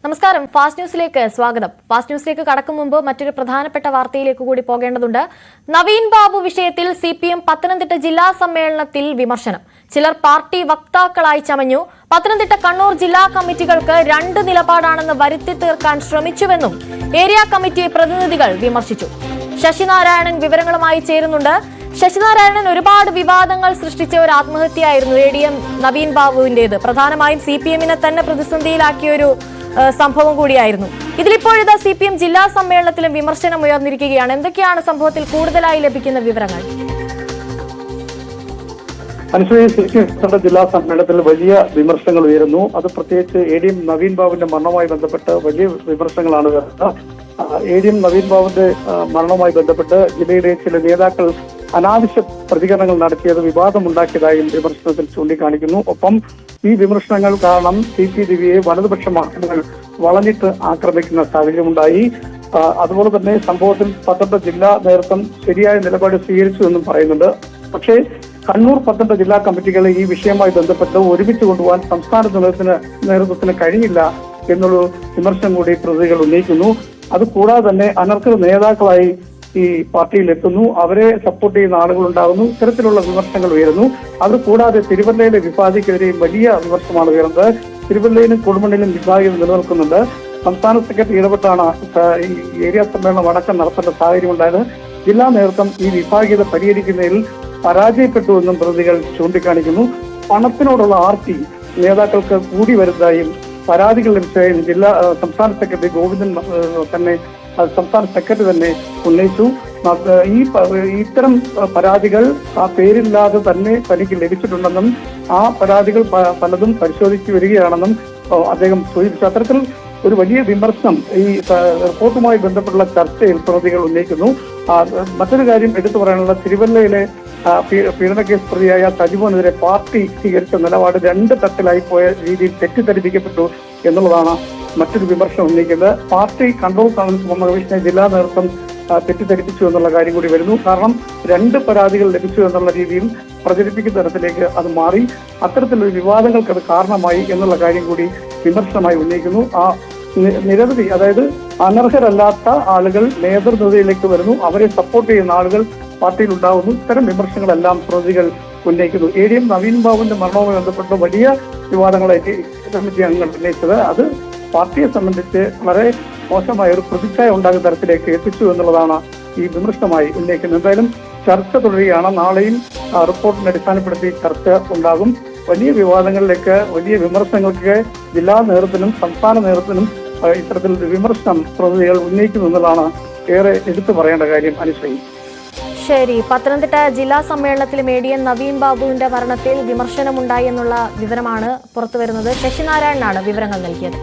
നമസ്കാരം. ഫാസ്റ്റ് ന്യൂസിലേക്ക് സ്വാഗതം. ഫാസ്റ്റ് ന്യൂസിലേക്ക് കടക്കും മുമ്പ് മറ്റൊരു പ്രധാനപ്പെട്ട വാർത്തയിലേക്ക് കൂടി പോകേണ്ടതുണ്ട്. നവീൻ ബാബു വിഷയത്തിൽ CPM പത്തനംതിട്ട ജില്ലാ സമ്മേളനത്തിൽ വിമർശനം. ചിലർ പാർട്ടി വക്താക്കളായി ചമഞ്ഞു. പത്തനംതിട്ട കണ്ണൂർ ജില്ലാ കമ്മിറ്റികൾക്ക് രണ്ട് നിലപാടാണെന്ന് വരുത്തി തീർക്കാൻ ശ്രമിച്ചുവെന്നും ഏരിയ കമ്മിറ്റി പ്രതിനിധികൾ വിമർശിച്ചു. ശശിനാരായണൻ വിവരങ്ങളുമായി ചേരുന്നുണ്ട്. ശശിനാരായണൻ, ഒരുപാട് വിവാദങ്ങൾ സൃഷ്ടിച്ച ഒരു ആത്മഹത്യയായിരുന്നു ADM നവീൻ ബാബുവിന്റേത്. പ്രധാനമായും CPM-നെ തന്നെ പ്രതിസന്ധിയിലാക്കിയ ഒരു സംഭവം കൂടിയായിരുന്നു. ഇതിലിപ്പോഴിതാ CPM ജില്ലാ സമ്മേളനത്തിലും വിമർശനം ഉയർന്നിരിക്കുകയാണ്. എന്തൊക്കെയാണ് സംഭവത്തിൽ കൂടുതലായി ലഭിക്കുന്ന വിവരങ്ങൾ? CPM ജില്ലാ സമ്മേളനത്തിൽ വലിയ വിമർശനങ്ങൾ ഉയരുന്നു. അത് പ്രത്യേകിച്ച് ADM നവീൻ ബാബുവിന്റെ മരണവുമായി ബന്ധപ്പെട്ട് വലിയ വിമർശനങ്ങളാണ് വരുന്നത്. ADM നവീൻ ബാബുവിന്റെ മരണവുമായി ബന്ധപ്പെട്ട് ജില്ലയിലെ ചില നേതാക്കൾ അനാവശ്യ പ്രതികരണങ്ങൾ നടത്തിയത് വിവാദമുണ്ടാക്കിയതായും വിമർശനത്തിൽ ചൂണ്ടിക്കാണിക്കുന്നു. ഒപ്പം ഈ വിമർശനങ്ങൾ കാരണം CP ദിവ്യയെ വലതുപക്ഷ മാധ്യമങ്ങൾ വളഞ്ഞിട്ട് ആക്രമിക്കുന്ന സാഹചര്യമുണ്ടായി. അതുപോലെ തന്നെ സംഭവത്തിൽ പത്തനംതിട്ട ജില്ലാ നേതൃത്വം ശരിയായ നിലപാട് സ്വീകരിച്ചു എന്നും പറയുന്നുണ്ട്. പക്ഷേ കണ്ണൂർ പത്തനംതിട്ട ജില്ലാ കമ്മിറ്റികളെ ഈ വിഷയവുമായി ബന്ധപ്പെട്ട് ഒരുമിച്ച് കൊണ്ടുപോകാൻ സംസ്ഥാന നേതൃത്വത്തിന് കഴിഞ്ഞില്ല എന്നുള്ള വിമർശനം കൂടി പ്രതികൾ ഉന്നയിക്കുന്നു. അതുകൂടാതെ തന്നെ അനർഹ നേതാക്കളായി ഈ പാർട്ടിയിൽ എത്തുന്നു, അവരെ സപ്പോർട്ട് ചെയ്യുന്ന ആളുകൾ ഉണ്ടാകുന്നു. ഇത്തരത്തിലുള്ള വിമർശനങ്ങൾ ഉയരുന്നു. അതുകൂടാതെ തിരുവല്ലയിലെ വിഭാഗിക്കെതിരെയും വലിയ വിമർശനമാണ് ഉയർന്നത്. തിരുവല്ലയിലും കൊടുമണ്ണിലും വിഭാഗം നിലനിൽക്കുന്നുണ്ട്. സംസ്ഥാന സെക്രട്ടറി ഇടപെട്ടാണ് ഈ ഏരിയ സമ്മേളനം അടക്കം നടത്തേണ്ട സാഹചര്യം ഉണ്ടായത്. ജില്ലാ നേതൃത്വം ഈ വിഭാഗീയത പരിഹരിക്കുന്നതിൽ പരാജയപ്പെട്ടുവെന്നും പ്രതികൾ ചൂണ്ടിക്കാണിക്കുന്നു. പണത്തിനോടുള്ള ആർത്തി നേതാക്കൾക്ക് കൂടി വരുന്നതായും പരാതികൾ ലഭിച്ചതായും സംസ്ഥാന സെക്രട്ടറി ഗോവിന്ദൻ തന്നെ സംസ്ഥാന സെക്രട്ടറി തന്നെ ഉന്നയിച്ചു. ഇത്തരം പരാതികൾ ആ പേരില്ലാതെ തന്നെ തനിക്ക് ലഭിച്ചിട്ടുണ്ടെന്നും ആ പരാതികൾ പലതും പരിശോധിച്ചു വരികയാണെന്നും അദ്ദേഹം സൂചിപ്പിച്ചു. അത്തരത്തിൽ ഒരു വലിയ വിമർശനം ഈ റിപ്പോർട്ടുമായി ബന്ധപ്പെട്ടുള്ള ചർച്ചയിൽ പ്രതികൾ ഉന്നയിക്കുന്നു. മറ്റൊരു കാര്യം എടുത്തു പറയാനുള്ള തിരുവല്ലയിലെ പീഡന കേസ് പ്രതിയായ സജിമോനെതിരെ പാർട്ടി സ്വീകരിച്ച നിലപാട് രണ്ട് തട്ടിലായി പോയ രീതിയിൽ തെറ്റിദ്ധരിപ്പിക്കപ്പെട്ടു എന്നുള്ളതാണ് മറ്റൊരു വിമർശനം ഉന്നയിക്കുന്നത്. പാർട്ടി കൺട്രോൾ കമ്മീഷനെ ജില്ലാ നേതൃത്വം തെറ്റിദ്ധരിപ്പിച്ചു എന്നുള്ള കാര്യം കൂടി വരുന്നു. കാരണം രണ്ട് പരാതികൾ ലഭിച്ചു എന്നുള്ള രീതിയിൽ പ്രചരിപ്പിക്കുന്ന തരത്തിലേക്ക് അത് മാറി. അത്തരത്തിലുള്ള വിവാദങ്ങൾക്ക് അത് കാരണമായി എന്നുള്ള കാര്യം കൂടി വിമർശനമായി ഉന്നയിക്കുന്നു. നിരവധി, അതായത് അനർഹരല്ലാത്ത ആളുകൾ നേതൃനിരയിലേക്ക് വരുന്നു, അവരെ സപ്പോർട്ട് ചെയ്യുന്ന ആളുകൾ പാർട്ടിയിൽ ഉണ്ടാകുന്നു. ഇത്തരം വിമർശനങ്ങളെല്ലാം പ്രതികൾ ഉന്നയിക്കുന്നു. ADM നവീൻ ബാബുവിന്റെ മരണവുമായി ബന്ധപ്പെട്ട വലിയ വിവാദങ്ങളായിട്ട് കമ്മിറ്റി അംഗങ്ങൾ ഉന്നയിച്ചത് അത് പാർട്ടിയെ സംബന്ധിച്ച് വളരെ മോശമായ ഒരു പ്രതിച്ഛായ ഉണ്ടാകുന്ന തരത്തിലേക്ക് എത്തിച്ചു എന്നുള്ളതാണ് ഈ വിമർശനമായി ഉന്നയിക്കുന്നത്. എന്തായാലും ചർച്ച തുടരുകയാണ്. നാളെയും റിപ്പോർട്ടിനെ അടിസ്ഥാനപ്പെടുത്തി ചർച്ച ഉണ്ടാകും. വലിയ വിവാദങ്ങളിലേക്ക്, വലിയ വിമർശനങ്ങൾക്ക് ജില്ലാ നേതൃത്വത്തിനും സംസ്ഥാന നേതൃത്വത്തിനും ഇത്തരത്തിൽ വിമർശനം പ്രതികൾ ഉന്നയിക്കുന്നു എന്നുള്ളതാണ് ഏറെ എടുത്തു പറയേണ്ട കാര്യം. അനുശ്രീ, ശരി. പത്തനംതിട്ട ജില്ലാ സമ്മേളനത്തിലും ADM നവീൻ ബാബുവിന്റെ മരണത്തിൽ വിമർശനമുണ്ടായി എന്നുള്ള വിവരമാണ് പുറത്തുവരുന്നത്. ശശിനാരായണനാണ് വിവരങ്ങൾ നൽകിയത്.